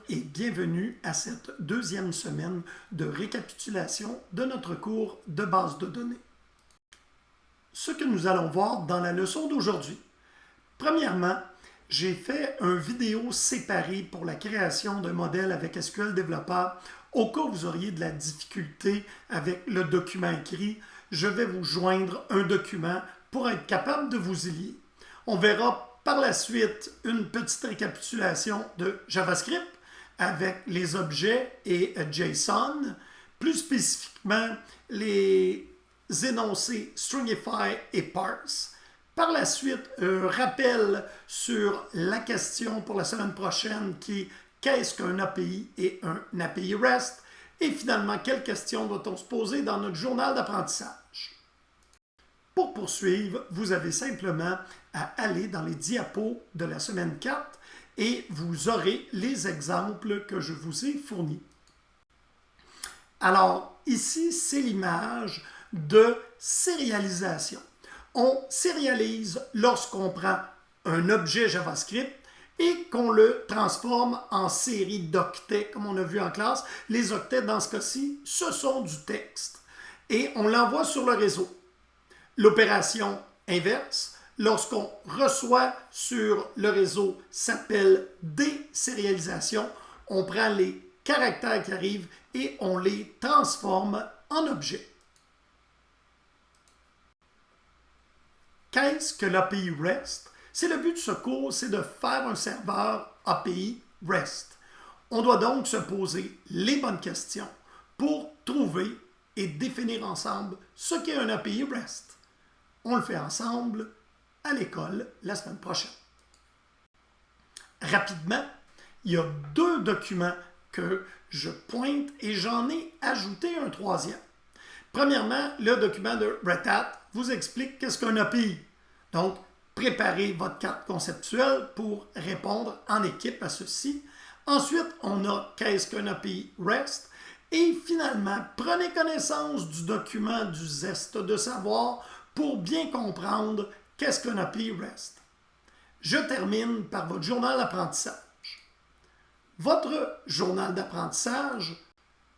et bienvenue à cette deuxième semaine de récapitulation de notre cours de base de données. Ce que nous allons voir dans la leçon d'aujourd'hui. Premièrement, j'ai fait une vidéo séparée pour la création d'un modèle avec SQL Developer. Au cas où vous auriez de la difficulté avec le document écrit, je vais vous joindre un document pour être capable de vous y lier. On verra par la suite une petite récapitulation de JavaScript avec les objets et JSON, plus spécifiquement les énoncés Stringify et Parse. Par la suite, un rappel sur la question pour la semaine prochaine qui est qu'est-ce qu'un API et un API REST? Et finalement, quelles questions doit-on se poser dans notre journal d'apprentissage? Pour poursuivre, vous avez simplement à aller dans les diapos de la semaine 4 et vous aurez les exemples que je vous ai fournis. Alors, ici, c'est l'image de sérialisation. On sérialise lorsqu'on prend un objet JavaScript et qu'on le transforme en série d'octets, comme on a vu en classe. Les octets, dans ce cas-ci, ce sont du texte. Et on l'envoie sur le réseau. L'opération inverse, lorsqu'on reçoit sur le réseau, s'appelle désérialisation. On prend les caractères qui arrivent et on les transforme en objets. Qu'est-ce que l'API REST? C'est le but de ce cours, c'est de faire un serveur API REST. On doit donc se poser les bonnes questions pour trouver et définir ensemble ce qu'est un API REST. On le fait ensemble à l'école la semaine prochaine. Rapidement, il y a deux documents que je pointe et j'en ai ajouté un troisième. Premièrement, le document de Red Hat vous explique qu'est-ce qu'un API. Donc, préparez votre carte conceptuelle pour répondre en équipe à ceci. Ensuite, on a qu'est-ce qu'un API REST. Et finalement, prenez connaissance du document du zeste de savoir pour bien comprendre qu'est-ce qu'un API REST. Je termine par votre journal d'apprentissage. Votre journal d'apprentissage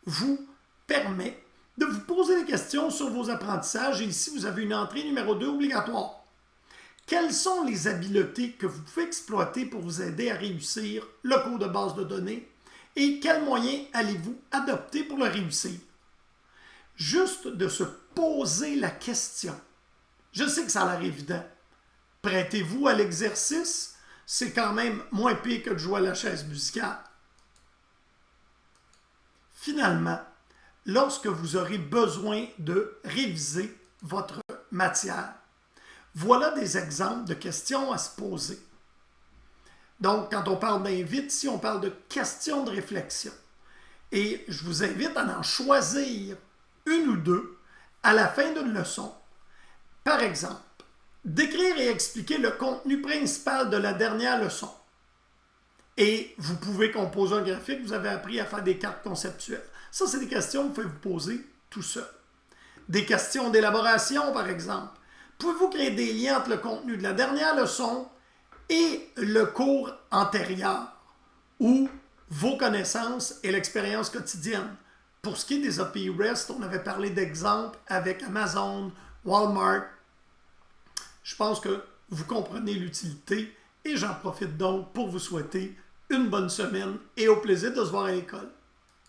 vous permet de vous poser des questions sur vos apprentissages et ici, vous avez une entrée numéro 2 obligatoire. Quelles sont les habiletés que vous pouvez exploiter pour vous aider à réussir le cours de base de données et quels moyens allez-vous adopter pour le réussir? Juste de se poser la question. Je sais que ça a l'air évident. Prêtez-vous à l'exercice, c'est quand même moins pire que de jouer à la chaise musicale. Finalement, lorsque vous aurez besoin de réviser votre matière, voilà des exemples de questions à se poser. Donc, quand on parle d'invite, ici, on parle de questions de réflexion. Et je vous invite à en choisir une ou deux à la fin d'une leçon. Par exemple, décrire et expliquer le contenu principal de la dernière leçon. Et vous pouvez composer un graphique, vous avez appris à faire des cartes conceptuelles. Ça, c'est des questions que vous pouvez vous poser tout seul. Des questions d'élaboration, par exemple. Pouvez-vous créer des liens entre le contenu de la dernière leçon et le cours antérieur ou vos connaissances et l'expérience quotidienne? Pour ce qui est des API REST, on avait parlé d'exemples avec Amazon, Walmart. Je pense que vous comprenez l'utilité et j'en profite donc pour vous souhaiter une bonne semaine et au plaisir de se voir à l'école.